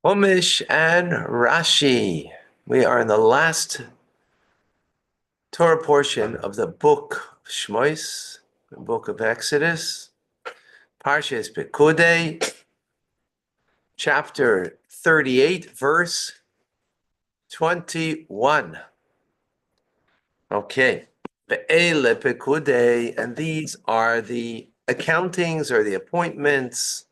Homish and Rashi. We are in the last Torah portion of the book of Shmois, the book of Exodus. Parshas Pekudei, chapter 38, verse 21. Okay. Ve'ele Pekudei, and these are the accountings or the appointments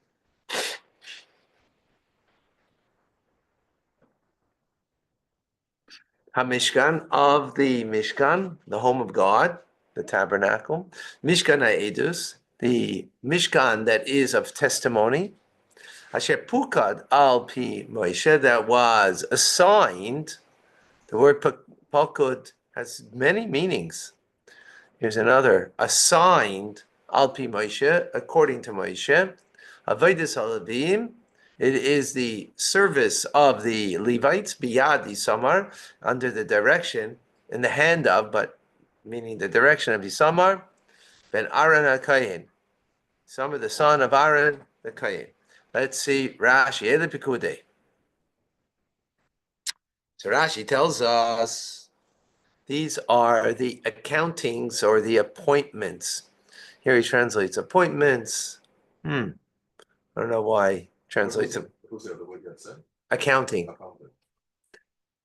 HaMishkan of the Mishkan, the home of God, the tabernacle. Mishkan HaEdus, the Mishkan that is of testimony. Asher Pukad al pi Moshe, that was assigned. The word Pakud has many meanings. Here's another. Assigned al pi Moshe, according to Moshe. Avodas haLevim, it is the service of the Levites, biyad Isamar, under the direction, in the hand of, but meaning the direction of Isamar, ben Aaron HaKayin, Isamar, the son of Aaron the Kayin. Let's see Rashi, Ele Pekudei. So Rashi tells us these are the accountings or the appointments. Here he translates appointments. I don't know why he translates accounting.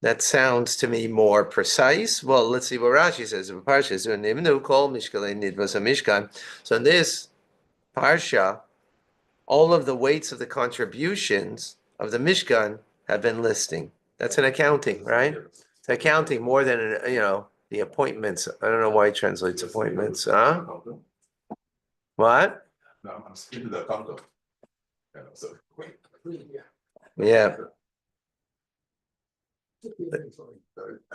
That sounds to me more precise. Well, let's see what Rashi says. So in this parsha, all of the weights of the contributions of the Mishkan have been listing. That's an accounting, right? It's accounting more than the appointments. I don't know why he translates appointments. Huh? What? No, I'm speaking to the Congo. Yeah.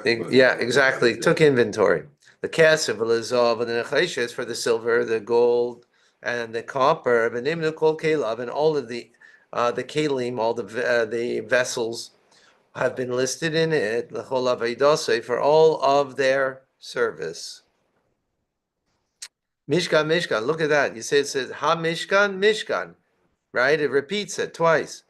Yeah, exactly. Took inventory. The kesef, v'lezov, and the necheshes for the silver, the gold, and the copper, and all of the kalim, all the vessels have been listed in it. For all of their service. Mishkan, Mishkan. Look at that. You say it says Ha Mishkan, Mishkan, right? It repeats it twice.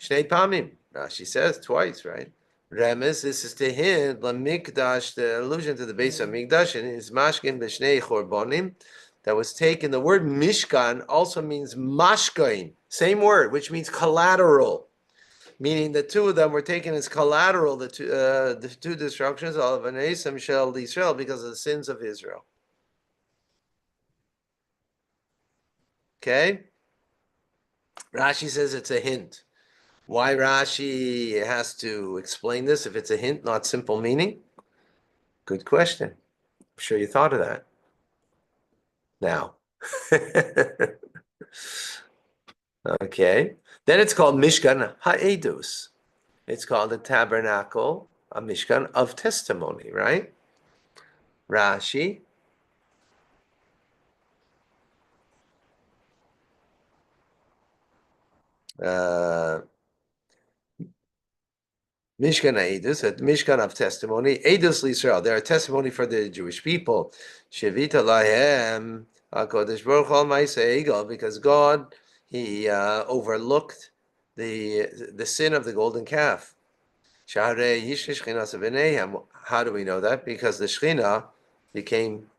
Shnei pamim. Rashi says twice, right? Remes, this is to hint, Lamikdash, the allusion to the base of Mikdash, and is Mashkin B'Shnei Chorbonim, that was taken. The word Mishkan also means Mashkain, same word, which means collateral, meaning the two of them were taken as collateral, the two destructions of Anesam Shel Israel because of the sins of Israel. Okay? Rashi says it's a hint. Why Rashi has to explain this if it's a hint, not simple meaning? Good question. I'm sure you thought of that. Now. Okay. Then it's called Mishkan HaEdus. It's called the tabernacle, a Mishkan of testimony, right? Rashi. Mishkan Edus, a Mishkan of testimony. Edus L'Israel, they are testimony for the Jewish people. Shevita Lahem HaKodesh Baruch Hu Ma'aseh Egel, because God, He overlooked the sin of the golden calf. Shaharei Yishlish Shchinas B'neihem. How do we know that? Because the Shechina became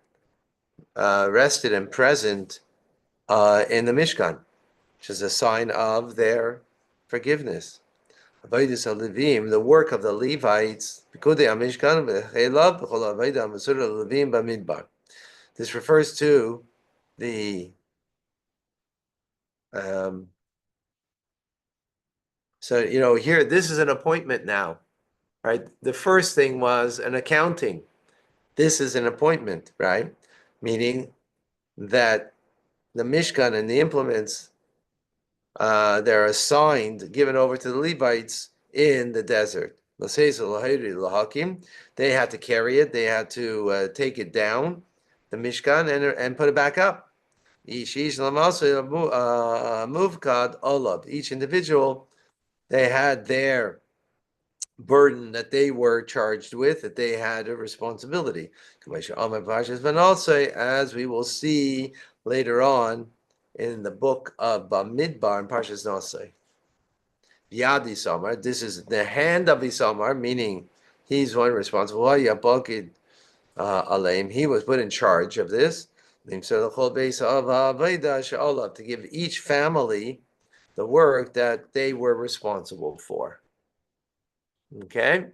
rested and present in the Mishkan, which is a sign of their forgiveness. The work of the Levites. This refers to the so here this is an appointment now, right? The first thing was an accounting. This is an appointment, right? Meaning that the Mishkan and the implements they're assigned, given over to the Levites in the desert. They had to carry it. They had to take it down, the Mishkan, and put it back up. Each individual, they had their burden that they were charged with, that they had a responsibility. As we will see later on in the book of Bamidbar and Parshas Nosei. Yad Isamar. This is the hand of Isamar, meaning he's one responsible. Yabakid Aleim. He was put in charge of this. To give each family the work that they were responsible for. Okay.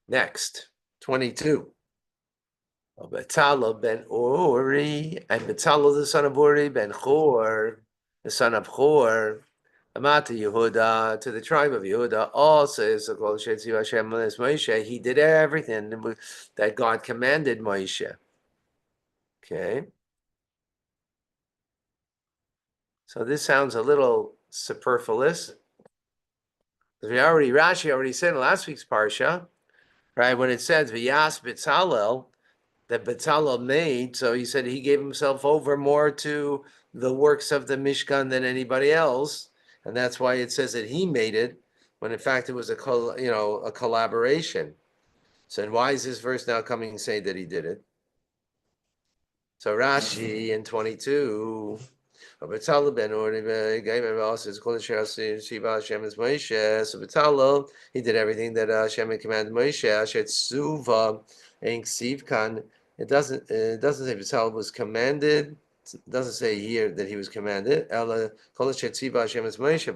Next, 22. Betzalel ben Uri, and Betzalel the son of Uri ben Chor, the son of Chor, Amata Yehuda, to the tribe of Yehuda, also is the Kol Shetziv Hashem Moshe. He did everything that God commanded Moshe. Okay. So this sounds a little superfluous. Rashi already said in last week's parsha, right, when it says V'yas Betzalel, that Betzalel made, so he said he gave himself over more to the works of the Mishkan than anybody else, and that's why it says that he made it, when in fact it was a collaboration. So why is this verse now coming and saying that he did it? So Rashi in 22. So Betzalel, he did everything that Hashem had commanded Moshe. It doesn't say Betzalel was commanded. It doesn't say here that he was commanded. But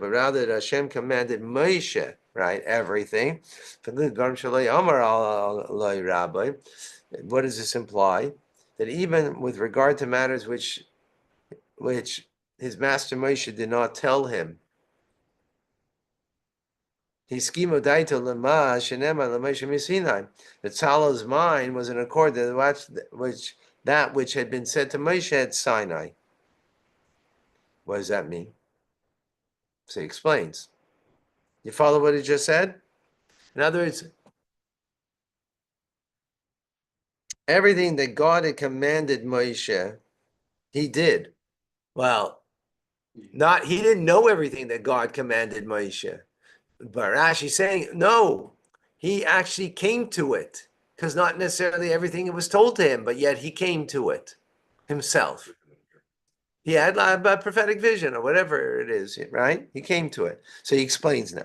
rather that Hashem commanded Moshe, right? Everything. What does this imply? That even with regard to matters which his master Moshe did not tell him. Betzalel's mind was in accord with that which had been said to Moshe at Sinai. What does that mean? So he explains. You follow what he just said? In other words, everything that God had commanded Moshe, he did. Well, he didn't know everything that God commanded Moshe. But Rashi's saying, no, he actually came to it, because not necessarily everything was told to him, but yet he came to it himself. He had a prophetic vision or whatever it is, right? He came to it. So he explains now.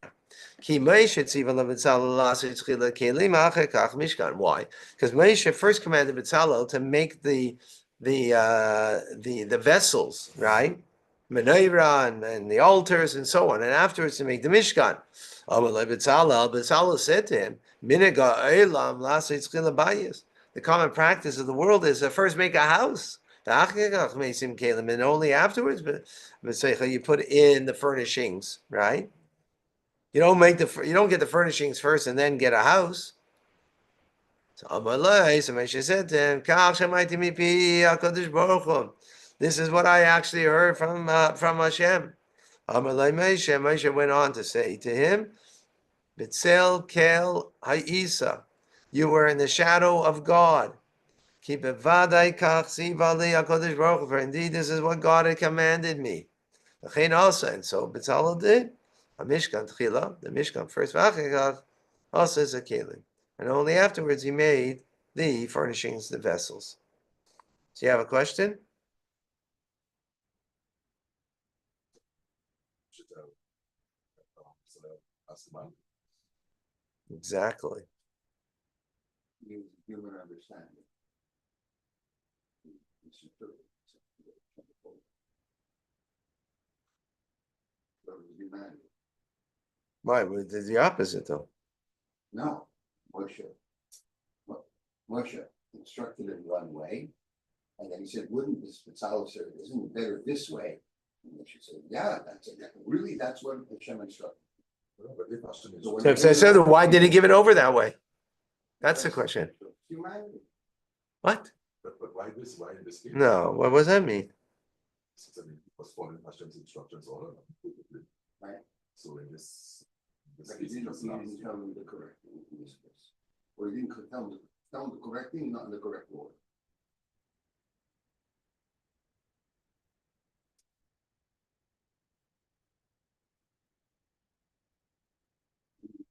Why? Because Moshe first commanded Betzalel to make the vessels, right? Menorah and the altars and so on, and afterwards to make the Mishkan. Betzalel said to him, the common practice of the world is to first make a house. And only afterwards, but you put in the furnishings, right? You don't get the furnishings first and then get a house. So Moshe said to him, this is what I actually heard from Hashem. Moshe went on to say to him, B'tzel kel ha'isa, you were in the shadow of God. Keep it vaday kach sivali HaKadosh Baruch Hu, for indeed this is what God had commanded me. And so Betzalel did. A Mishkan Tchila, the Mishkan first, also is a Kelim. And only afterwards he made the furnishings, the vessels. So you have a question? Exactly. Human understanding. Humanity. Why? It's the opposite, though. No, Moshe instructed him one way, and then he said, "Wouldn't this Betzalel said, isn't it better this way?" And Moshe said, "Yeah, that's what Hashem instructed." So why did he give it over that way? That's the question. Humanity. What? But why this? Why in this case? No. What does that mean? It was following Hashem's instructions all along. Right. So in this But he didn't tell him the correct thing in this case. Or he didn't tell him the correct thing, not in the correct order.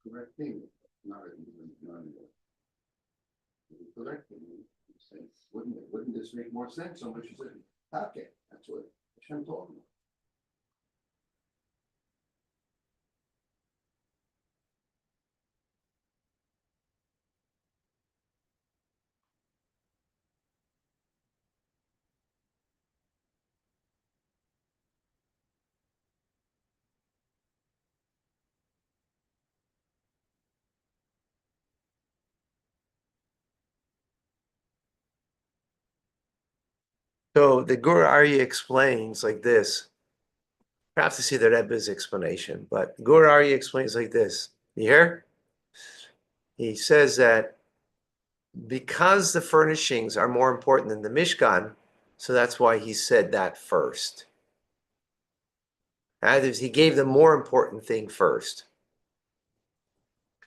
The correct thing, not in the correct thing. Wouldn't this make more sense? So much you said, okay, that's what Hashem told me. So the Gur Arya explains like this. Perhaps to see the Rebbe's explanation, but Gur Arya explains like this. You hear? He says that because the furnishings are more important than the Mishkan, so that's why he said that first. He gave the more important thing first.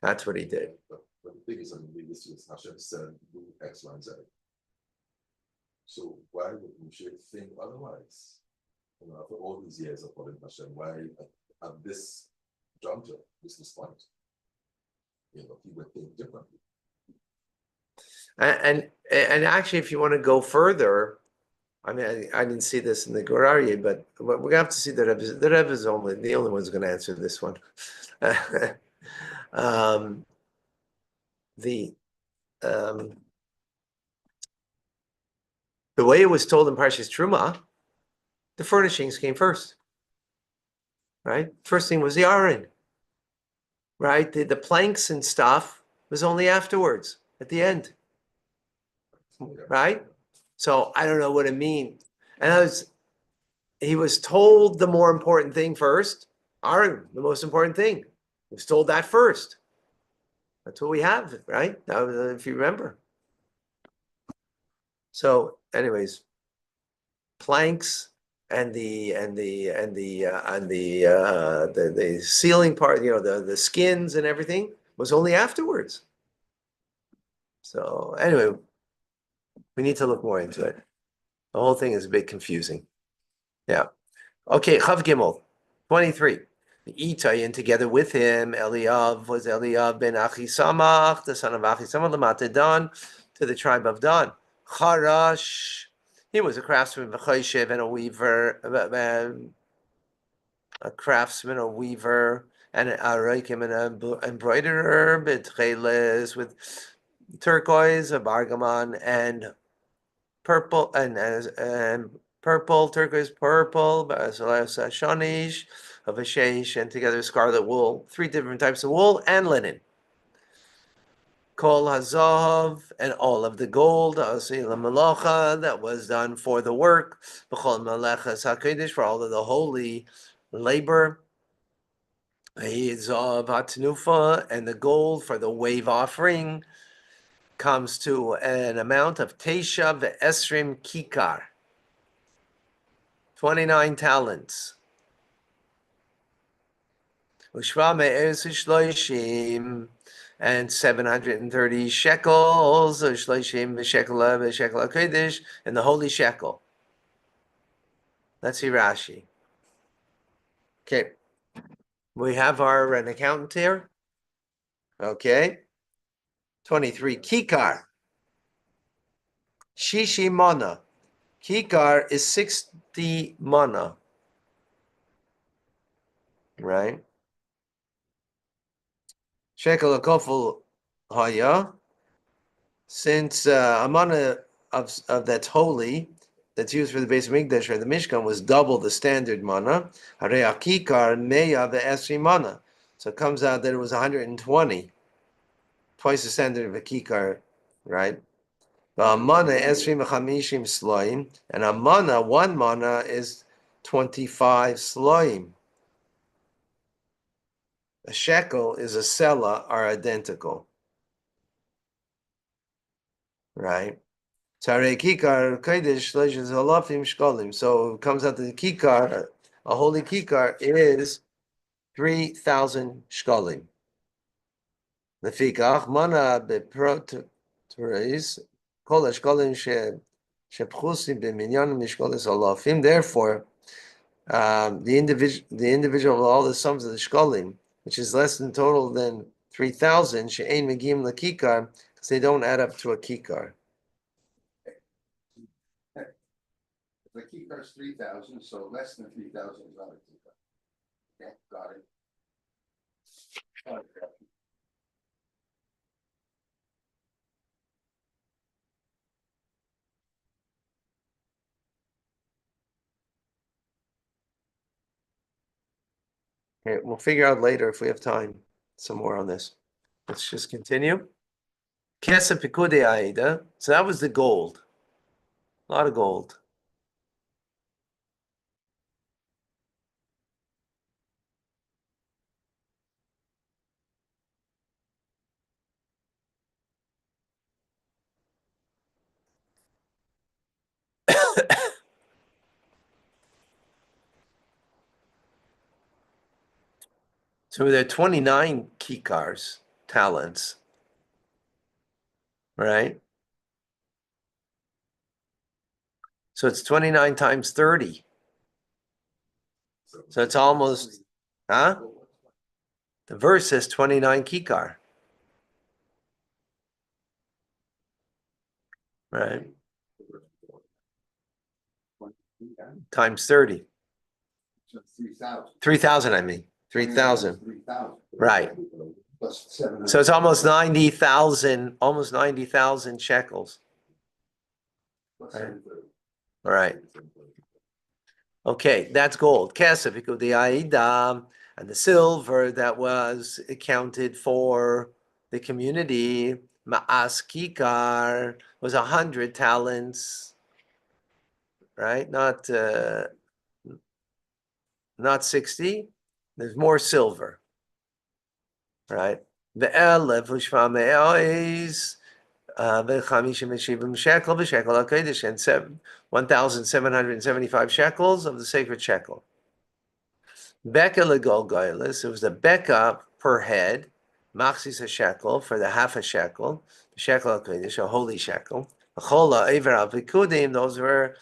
That's what he did. But the thing is, in the is Hashem said, do X, Y, and Z. So why would Moshe think otherwise? After all these years of following Hashem, why at this juncture, this point, he would think differently. And actually, if you want to go further, I mean, I didn't see this in the Gur Aryeh, but we're gonna have to see the Rebbe. The Rebbe is the only one's going to answer this one. The way it was told in Parshas Truma, the furnishings came first, right? First thing was the Aron, right? The planks and stuff was only afterwards, at the end, right? So I don't know what it means. And he was told the more important thing first. Aron, the most important thing. He was told that first. That's what we have, right? If you remember. So, anyways, planks and the ceiling part, the skins and everything was only afterwards. So anyway, we need to look more into it. The whole thing is a bit confusing. Yeah. Okay, Chav Gimel, 23. Itai, and together with him, Eliav was Eliav ben Achisamach, the son of Achisamach, Lamata Dan, to the tribe of Dan. Charash, he was a craftsman, and a weaver, a weaver, and an Araikim, and an embroiderer, Betcheles, with turquoise, a bargamon, and purple, and purple, turquoise, purple, shonish, of a sheish, and together scarlet wool, 3 different types of wool, and linen. Kol hazav, and all of the gold, malacha, that was done for the work, b'chol malachas hakodesh, for all of the holy labor, zav hatnufa, and the gold for the wave offering comes to an amount of Tesha ve'esrim kikar, 29 talents. Ushva me'ez shloishim, and 730 shekels, shloishim v'shekela v'shekela kodesh, and the holy shekel. Let's see Rashi. Okay, we have an accountant here. Okay, 23 kikar, shishi mana. Kikar is 60 mana, right? Shekel akofel haya, since a mana of that's holy, that's used for the base of Mikdash or the Mishkan, was double the standard mana. Harei akikar meya ve'esri mana. So it comes out that it was 120, twice the standard of a kikar, right? Mana esri mechamishim sloim, and a mana, 1 mana, is 25 sloim. A shekel is a sela are identical, right? So it comes out that the kikar, a holy kikar, is 3,000 shkalim. Lefikach mana beproteres kol hashkalim shepchusim b'minyan mishkalis alafim. Therefore, the individual of all the sums of the shkalim, which is less than total than 3,000, she'ein megim lekikar, because they don't add up to a kikar. The kikar is 3,000, so less than 3,000 is not a kikar. Okay, got it. Okay, we'll figure out later if we have time some more on this. Let's just continue. Kesa Pekudei Aida. So that was the gold. A lot of gold. So there are 29 kikars, talents, right? So it's 29 times 30. So it's almost, huh? The verse says 29 kikar. Right? Times 30. So 3,000. 3,000, I mean. 3,000. 3,000. Right. Plus 700. So it's almost 90,000 shekels. Plus Right. 730. All right. Okay, that's gold. Kesef, Pekudei, and the silver that was accounted for the community, Ma'as Kikar, was 100 talents, right? Not 60. There's more silver, right? The Elef Ushvameis, V'chamishim Shivim shekel v'shekel HaKodesh, and 1,775 shekels of the sacred shekel. Beka legolgoilis, it was the beka per head, maxis a shekel for the half a shekel, shekel HaKodesh, a holy shekel. Chola Ever Pekudim, those were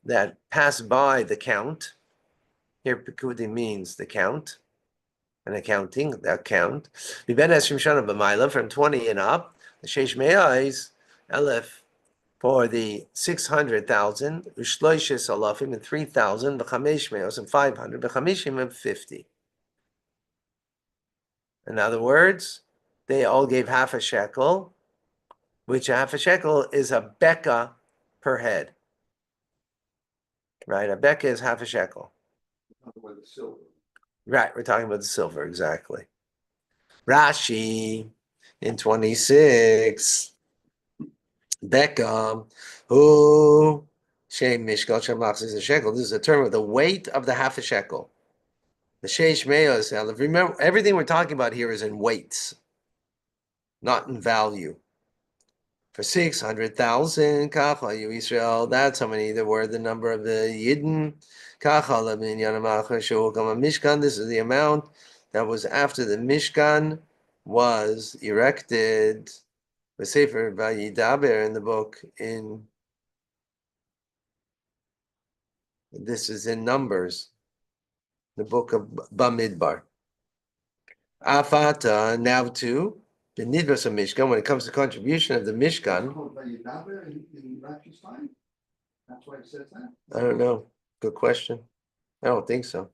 that pass by the count. Here, Pekudim means the count, an accounting, the count. From 20 and up, the Sheish Me'ais, Elef, for the 600,000, Ushloishes Alafim, and 3,000, V'chamesh Me'os, and 500, V'chamishim, and 50. In other words, they all gave half a shekel, which a half a shekel is a beka per head. Right? A beka is half a shekel. Right, we're talking about the silver, exactly. Rashi in 26, Beka, who Shem Mishkal Shemachs is a shekel. This is a term of the weight of the half a shekel. The Sheish Meos, remember, everything we're talking about here is in weights, not in value. For 600,000, Kacha, you Israel, that's how many there were, the number of the Yidden. Kacha, Mishkan, this is the amount that was after the Mishkan was erected. The Sefer Vayidaber in the book, this is in Numbers, the book of Bamidbar. Afata, now too, the Nidras of Mishkan, when it comes to contribution of the Mishkan. That's why it says that? I don't know. Good question. I don't think so.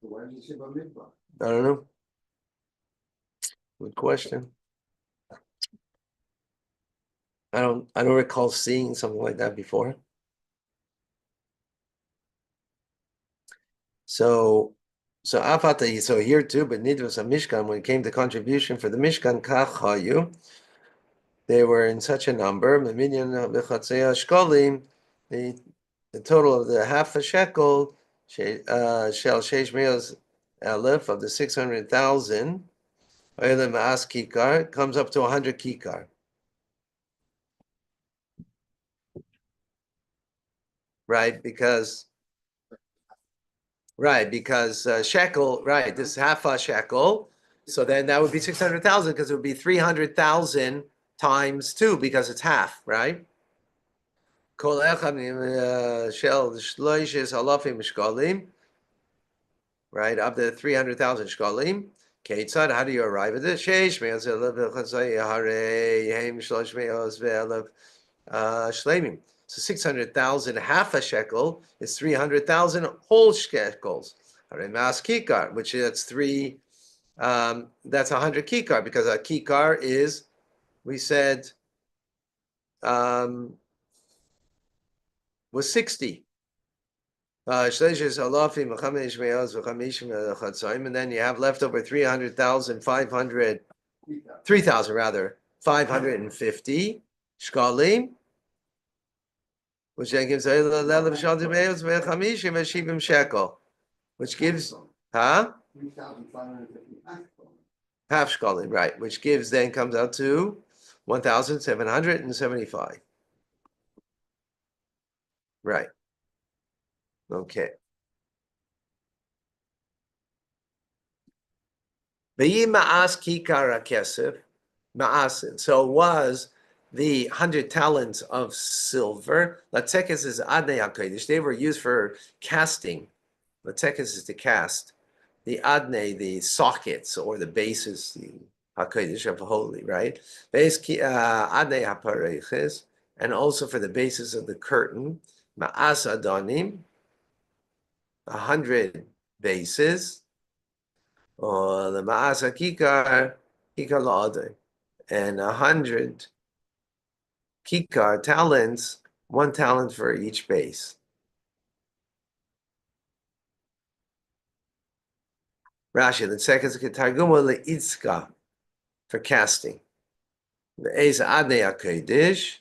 Why does it say about midbar? I don't know. Good question. I don't recall seeing something like that before. So Afata, so here too, but Nidras of Mishkan, when it came to contribution for the Mishkan, Kachayu, they were in such a number, the total of the half a shekel, shel sheish meos aleph of the 600,000, kikar, comes up to 100 kikar. Right, because shekel, right, this is half a shekel, so then that would be 600,000 because it would be 300,000 times 2 because it's half, right? Kol echad shel shloishes halafim shkalim, right, up to 300,000 shkalim. Ketzad, how do you arrive at this? Sheish me'os elev v'chatzai harei hem shlosh me'os ve'elev shleimim. So 600,000, half a shekel is 300,000 whole shekels. Mas kikar, which is that's 100 kikar, because a kikar is, we said, was 60. And then you have left over 300,000, 3,000 rather, 550 shkalim, which then gives shekel, which gives, huh? 3,550 Half shkalim, right, which gives, then comes out to 1,775. Right. Okay. V'yi ma'as kikar kesef, ma'asin. So it was the 100 talents of silver. Latekes is adnei hakodesh. They were used for casting. Latekes is to cast. The adnei, the sockets or the bases, the hakodesh of holy, right? Adnei hapareches, and also for the bases of the curtain. Ma'as adonim, 100 bases. Or the ma'asa kikar la'adai, and 100 kikar talents, 1 talent for each base. Rashi, the second is targuma le'itzka, for casting. The eis adnei hakodesh,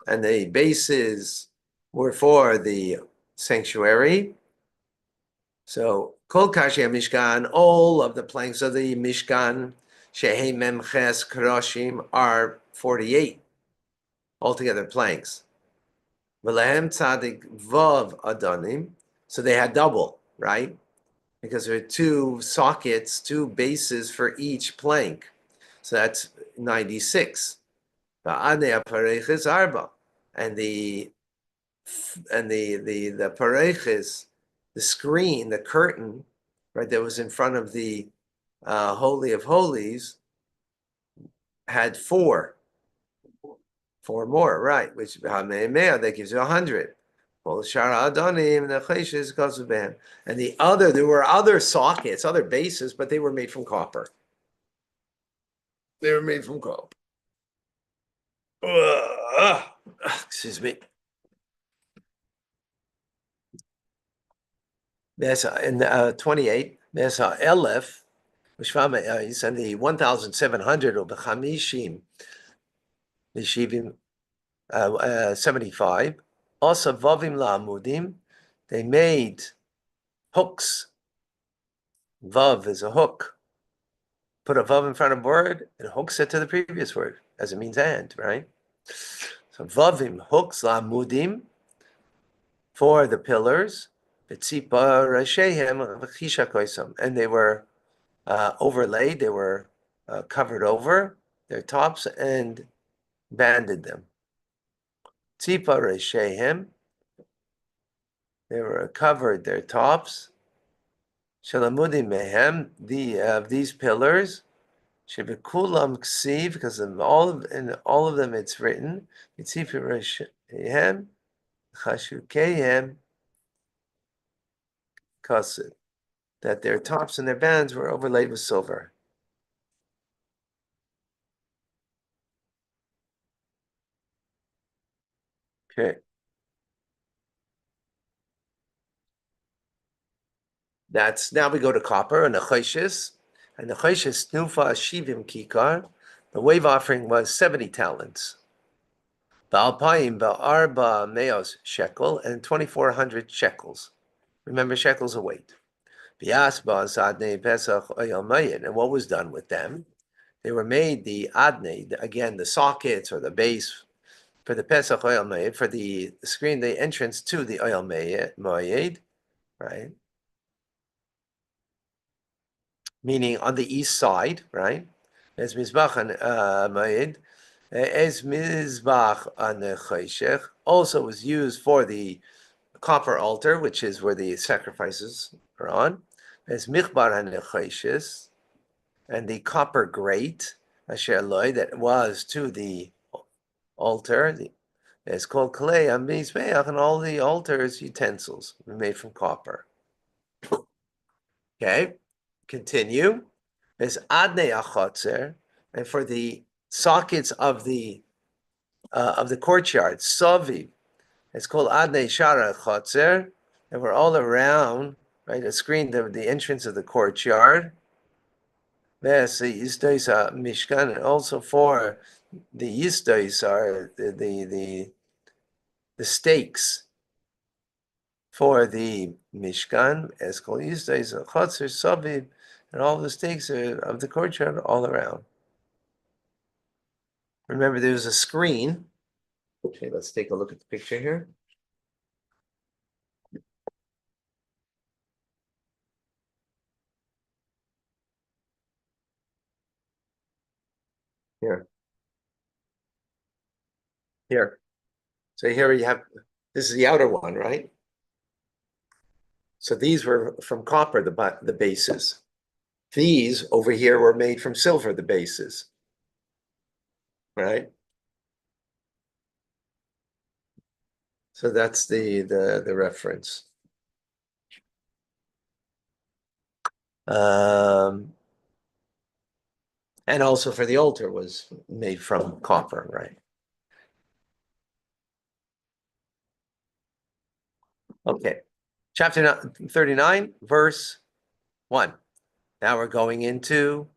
and the bases were for the sanctuary. So kol kashi mishkan, all of the planks of the mishkan, shehei memches kroshim, are 48 altogether planks. V'lehem tzadik vav adonim, so they had double, right? Because there are 2 sockets, 2 bases for each plank. So that's 96. V'adnei hapareches arba, and the pareches, the screen, the curtain, right, that was in front of the Holy of Holies, had 4 more, right? Which that gives you 100. And the other, there were other sockets, other bases, but they were made from copper. They were made from copper. Excuse me. There's in 28. There's Elef, which and the 1,700 of the Chamishim, the Shivim, 75. Also, Vavim La'amudim, they made hooks. Vav is a hook. Put a vav in front of a word, and hooks it to the previous word, as it means and, right? So Vavim, hooks, La'amudim, for the pillars, and they were overlaid, they were covered over their tops and banded them. Tzipa Reshehem, they were covered their tops. Shalamudim mehem, these pillars, shebekulam ksiv, because in all of them it's written. Tzipa Reshehem, chashukehem, kasid, that their tops and their bands were overlaid with silver. Okay. That's now we go to copper and the choshes. And the choshes nufa shivim kikar. The wave offering was 70 talents. Ba'alpayim ba'arba meos shekel, and 2,400 shekels. Remember, shekels a weight. Biasba sadnei pesach oyel mayid. And what was done with them? They were made the adnei, again, the sockets or the base for the pesach oyel mayid, for the screen, the entrance to the oyel mayid, right? Meaning on the east side, right? As Mizbach and Ma'id, as Mizbach on the Chayshech, also was used for the copper altar, which is where the sacrifices are on. As Michbar and the Chayshes, and the copper grate, Asher Loi, that was to the altar, it's called Kalei Mizbeach, and all the altar's utensils were made from copper. Okay, continue. There's adnei achotzer, and for the sockets of the courtyard, saviv, it's called adnei shara achotzer, and we're all around, right? A screen the entrance of the courtyard. There's the yisdois mishkan, and also for the yisdois are the stakes for the mishkan, as called yisdois achotzer saviv. And all the stakes of the courtyard all around. Remember, there's a screen. Okay, let's take a look at the picture here. Here. Here. So here you have, this is the outer one, right? So these were from copper, the bases. These over here were made from silver, the bases. Right? So that's the reference. And also for the altar was made from copper, right? Okay. Chapter 39, verse 1. Now we're going into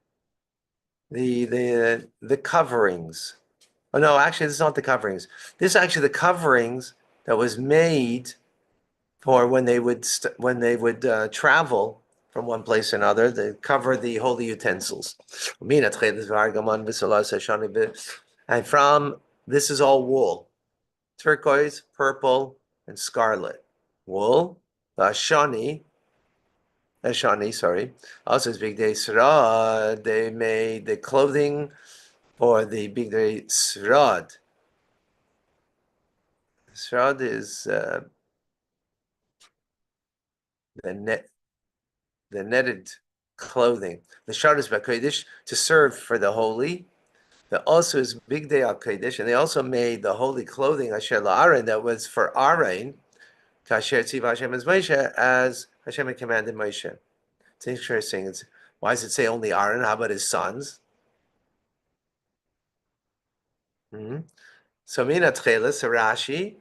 the coverings. Oh no, actually, this is not the coverings. This is actually the coverings that was made for when they would travel from one place to another. They cover the holy utensils. And from this is all wool, turquoise, purple, and scarlet wool. Ashani, sorry. Also, it's Pekudei Srad. They made the clothing for the Pekudei Srad. Srad is the netted clothing. The Shard is Kodesh to serve for the holy. The also is Pekudei al Kodesh, and they also made the holy clothing Asher LaAron that was for Aaron. Kasher Tziv Hashem as Moshe, as Hashem had commanded Moshe. It's interesting. Why does it say only Aaron? How about his sons? So Mina Tchelis, Rashi,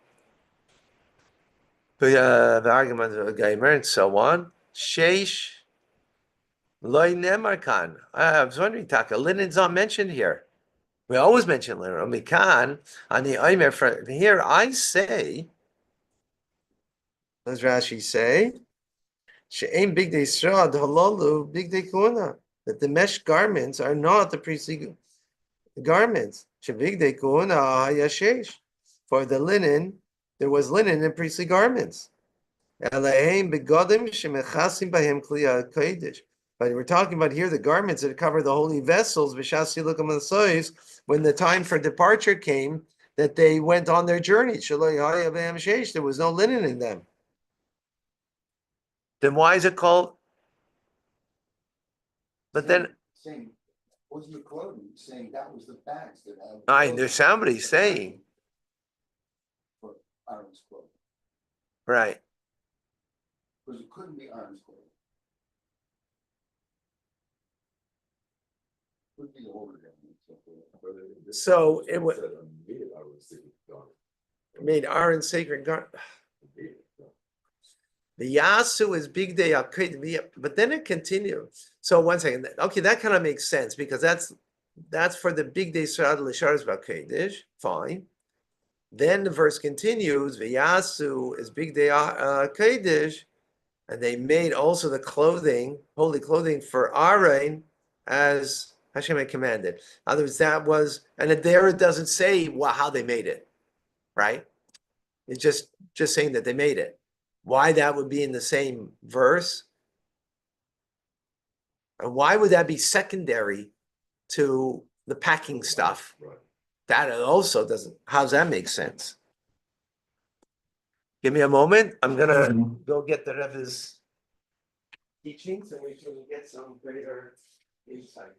the argument of a gamer, and so on. Sheish Loy Nemarkan. I was wondering, Taka, linen's not mentioned here. We always mention linen. Mikan on the Omer from here. I say, does Rashi say? She'aim Pekudei Srad halalu Pekudei Kuna, that the mesh garments are not the priestly garments. Shebigdei Kuna hayashesh. For the linen, there was linen in priestly garments. Elaheim begodim shemechasim bahem kliya kodesh. But we're talking about here the garments that cover the holy vessels. When the time for departure came, that they went on their journey. There was no linen in them. Then why is it called? But then, saying, wasn't the clothing saying that was the bags that had. there's somebody saying, For Aaron's clothing, right? because it couldn't be Aaron's clothing. Could be the older guy. So it was made Aaron's sacred garment. The Yasu is Pekudei Akid, but then it continues. So one second, okay, that kind of makes sense because that's for the Pekudei Srad L'Sharis B'Kodesh. Fine. Then the verse continues. V'Yasu is Pekudei Kodesh, and they made also the clothing, holy clothing for Aaron, as Hashem had commanded. In other words, that was, and there it doesn't say how they made it, right? It's just saying that they made it. Why that would be in the same verse? And why would that be secondary to the packing stuff? Right. That also doesn't, how does that make sense? Give me a moment. I'm gonna go get the Rebbe's teachings and we can get some greater insight.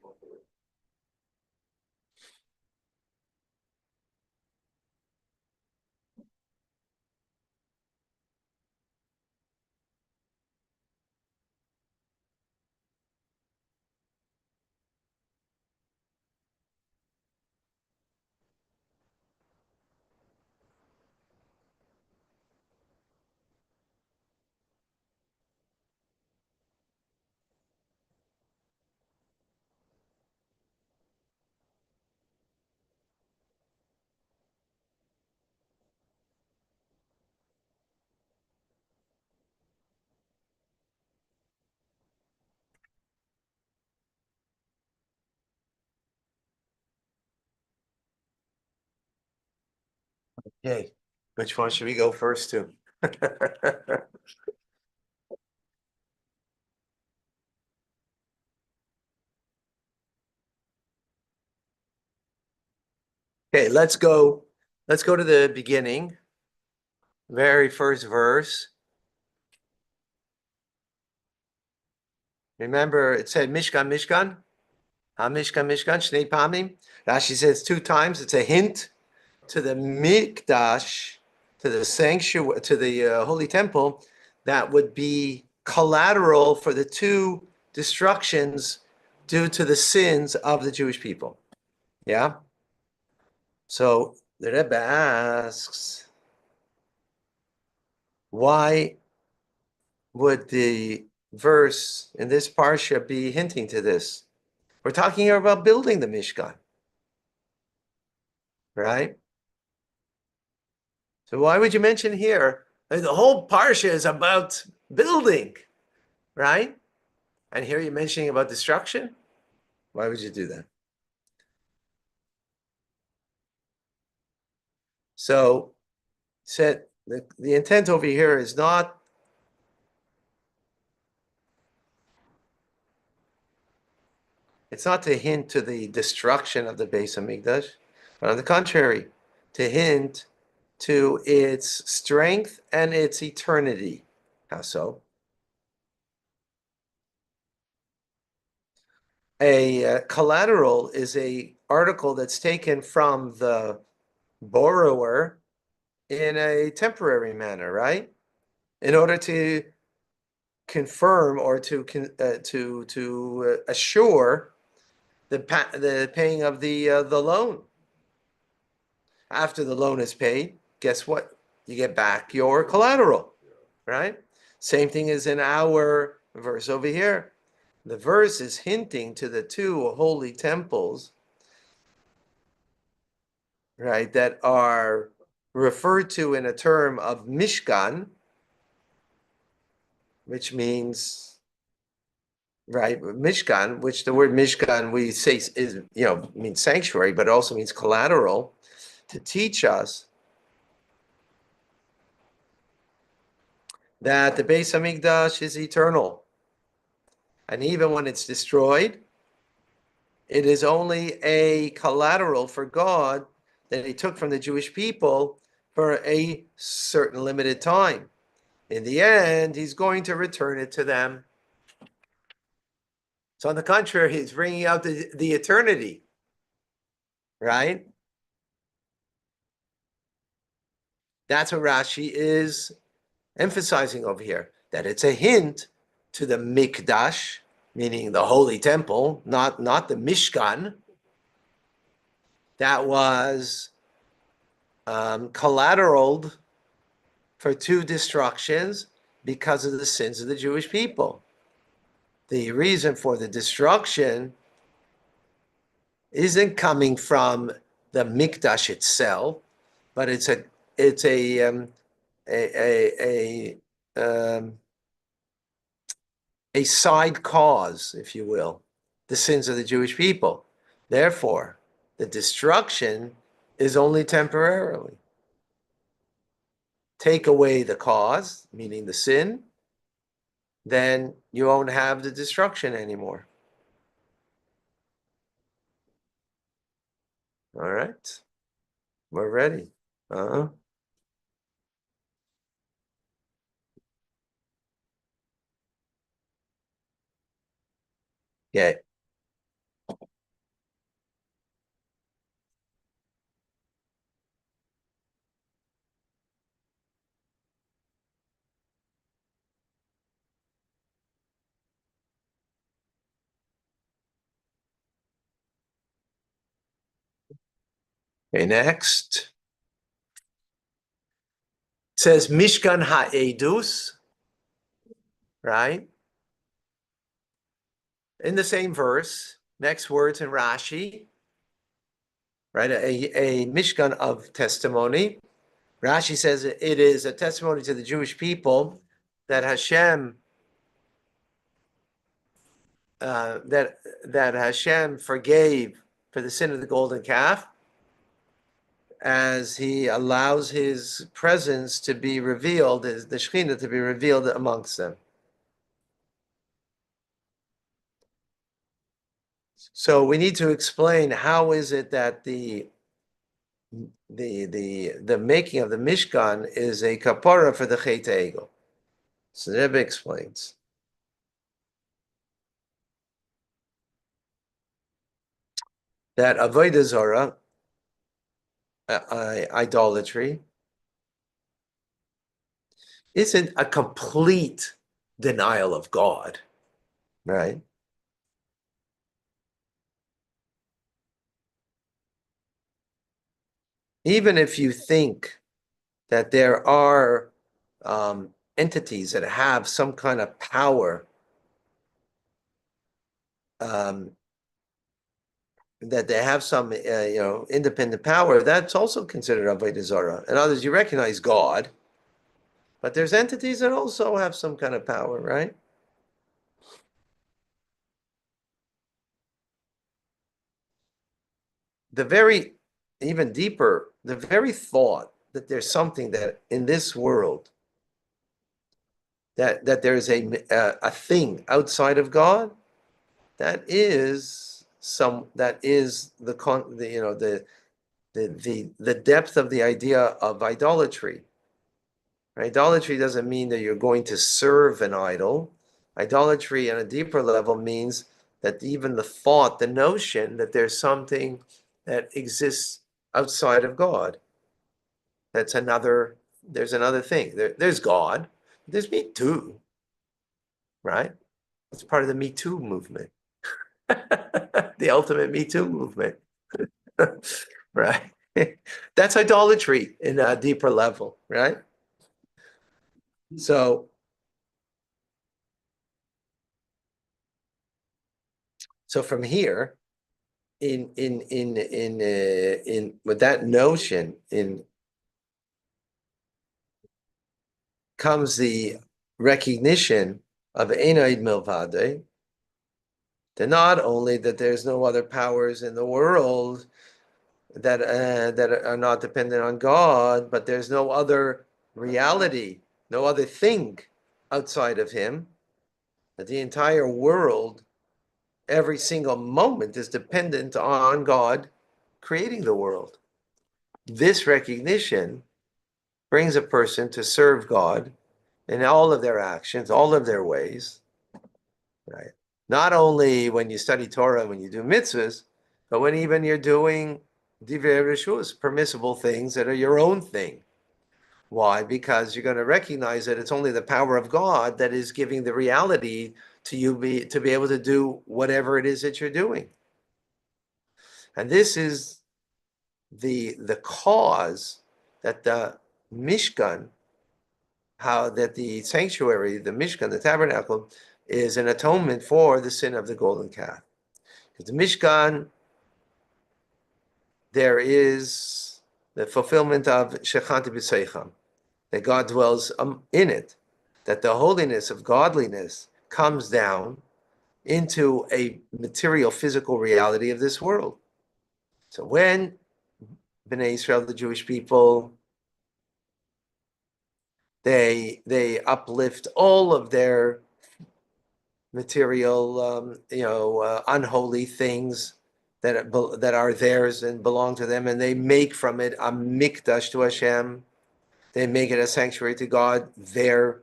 Okay, which one should we go first to? Okay, let's go to the beginning. Very first verse. Remember, it said Mishkan, Mishkan. Ha-Mishkan, Mishkan, Shnei Pamim. Rashi says 2 times. It's a hint to the Mikdash, to the sanctuary, to the holy temple, that would be collateral for the 2 destructions due to the sins of the Jewish people. Yeah? So the Rebbe asks, why would the verse in this parsha be hinting to this? We're talking here about building the Mishkan, right? So why would you mention here? The whole parsha is about building, right? And here you're mentioning about destruction? Why would you do that? So said the intent over here is not it's not to hint to the destruction of the Beis Hamikdash, but on the contrary, to hint to its strength and its eternity. How so? A collateral is a article that's taken from the borrower in a temporary manner, right? In order to confirm or to assure the paying of the loan. After the loan is paid, guess what? You get back your collateral, right? Same thing as in our verse over here. The verse is hinting to the 2 holy temples, right, that are referred to in a term of Mishkan, which means, right, Mishkan, which the word Mishkan we say is, means sanctuary, but it also means collateral, to teach us that the Beis Hamikdash is eternal. And even when it's destroyed, it is only a collateral for God that he took from the Jewish people for a certain limited time. In the end, he's going to return it to them. So on the contrary, he's bringing out the eternity, right? That's what Rashi is emphasizing over here, that it's a hint to the Mikdash, meaning the holy temple, not the Mishkan, that was collateraled for 2 destructions because of the sins of the Jewish people. The reason for the destruction isn't coming from the Mikdash itself, but it's a side cause, if you will, the sins of the Jewish people. Therefore, the destruction is only temporarily. Take away the cause, meaning the sin, then you won't have the destruction anymore. All right, we're ready. Uh-huh. Okay. Okay, next. It says Mishkan Ha'edus, right? In the same verse, next words in Rashi, right? A Mishkan of testimony. Rashi says it is a testimony to the Jewish people that Hashem that Hashem forgave for the sin of the golden calf, as he allows his presence to be revealed, the Shekhinah to be revealed amongst them. So we need to explain how is it that the the making of the Mishkan is a kapara for the Chet Egel. So the Rebbe explains that Avodah Zarah, idolatry, isn't a complete denial of God, right? Even if you think that there are entities that have some kind of power, that they have some independent power, that's also considered avodah zarah. In others, you recognize God, but there's entities that also have some kind of power, right? The very, even deeper, the very thought that there's something that in this world, that there's a thing outside of God, that is the depth of the idea of idolatry. Idolatry doesn't mean that you're going to serve an idol. Idolatry on a deeper level means that even the thought, the notion that there's something that exists outside of God, there's another thing. There's God, there's me too, right? It's part of the Me Too movement, the ultimate Me Too movement, right? That's idolatry in a deeper level, right? So from here, in with that notion, comes the recognition of Einaid Milvade, that not only that there's no other powers in the world that are not dependent on God, but there's no other reality, no other thing outside of Him. That the entire world, every single moment, is dependent on God creating the world. This recognition brings a person to serve God in all of their actions, all of their ways, right? Not only when you study Torah, when you do mitzvahs, but when even you're doing divrei reshus, permissible things that are your own thing. Why? Because you're going to recognize that it's only the power of God that is giving the reality to you to be able to do whatever it is that you're doing. And this is the cause that the Mishkan, how that the sanctuary, the Mishkan, the tabernacle, is an atonement for the sin of the golden calf. Because the Mishkan, there is the fulfillment of Shechanti B'Seicham, that God dwells in it, that the holiness of godliness comes down into a material, physical reality of this world. So when Bnei Israel, the Jewish people, they uplift all of their material, unholy things that are theirs and belong to them, and they make from it a mikdash to Hashem. They make it a sanctuary to God. Their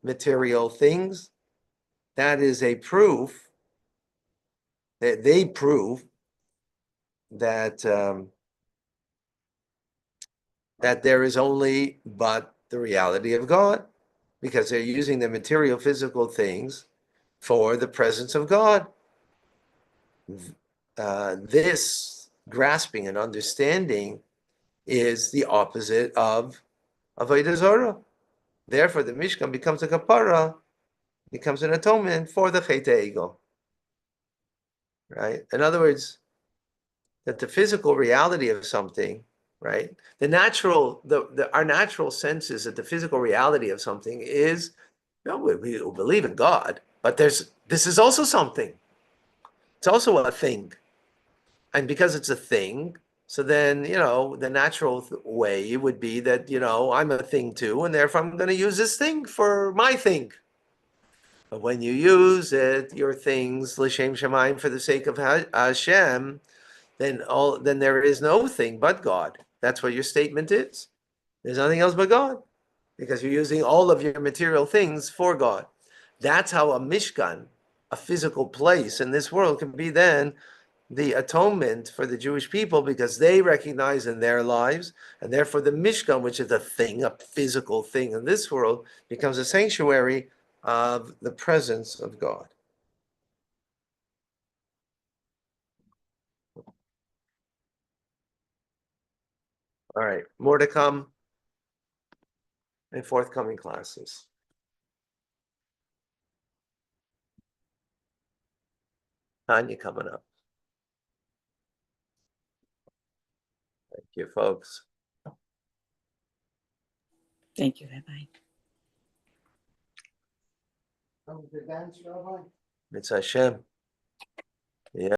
material things. That is a proof that they prove that that there is only but the reality of God, because they're using the material, physical things for the presence of God. This grasping and understanding is the opposite of Avodah Zarah. Therefore, the Mishkan becomes a kapara, becomes an atonement for the Chet Egel. Right? In other words, that the physical reality of something, right? Our natural sense is that the physical reality of something is, we believe in God, but this is also something. It's also a thing. And because it's a thing, so then, the natural way would be that, I'm a thing too, and therefore I'm going to use this thing for my thing. But when you use it, your things, l'shem shamayim, for the sake of Hashem, then there is no thing but God. That's what your statement is. There's nothing else but God, because you're using all of your material things for God. That's how a Mishkan, a physical place in this world, can be then the atonement for the Jewish people, because they recognize in their lives, and therefore the Mishkan, which is a thing, a physical thing in this world, becomes a sanctuary of the presence of God. All right, more to come in forthcoming classes. Tanya coming up. Thank you, folks. Thank you, Rabbi. That was the dance, Rabbi? Mitzvah Hashem.